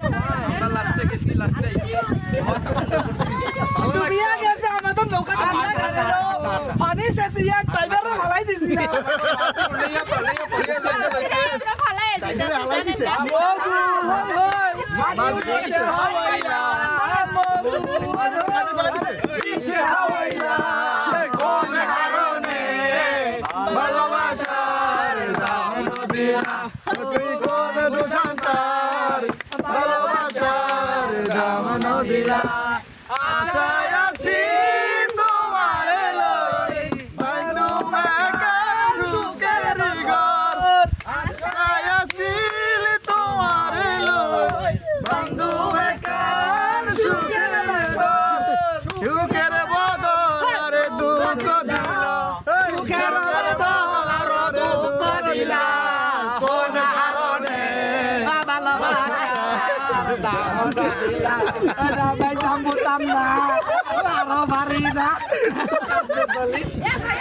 আমরা লাস্টে গেছি লাস্টে আইছি তুমি গেছে আমাদের নৌকা ঠান্ডা গেল পানি শেষ ইয়া ড্রাইভার ভালাই দিছি না লইয়া পড়িয়া যাইতে লাগছে আমরা ফালাই দিছি হালাই দিছে মাঝ দিছে হাওয়াইলা দিছে হাওয়াইলা কোন কারণে ভালোবাসার দাম দিলা তুই কোন দোষান্তার ভালোবাসার দাম দিলা আশায় আছি তোমার লই বন্ধু মেকার সুখের ঘর আশায় আছি তোমার লই বন্ধু মেকার সুখের ঘর সুখের বদল দুঃখ দিলা সুখের বদল দুঃখ দিলা কোন কারণে ভালোবাসা দাম দিলা ভাই জামবুতাম না আরো পারি না এ ভাই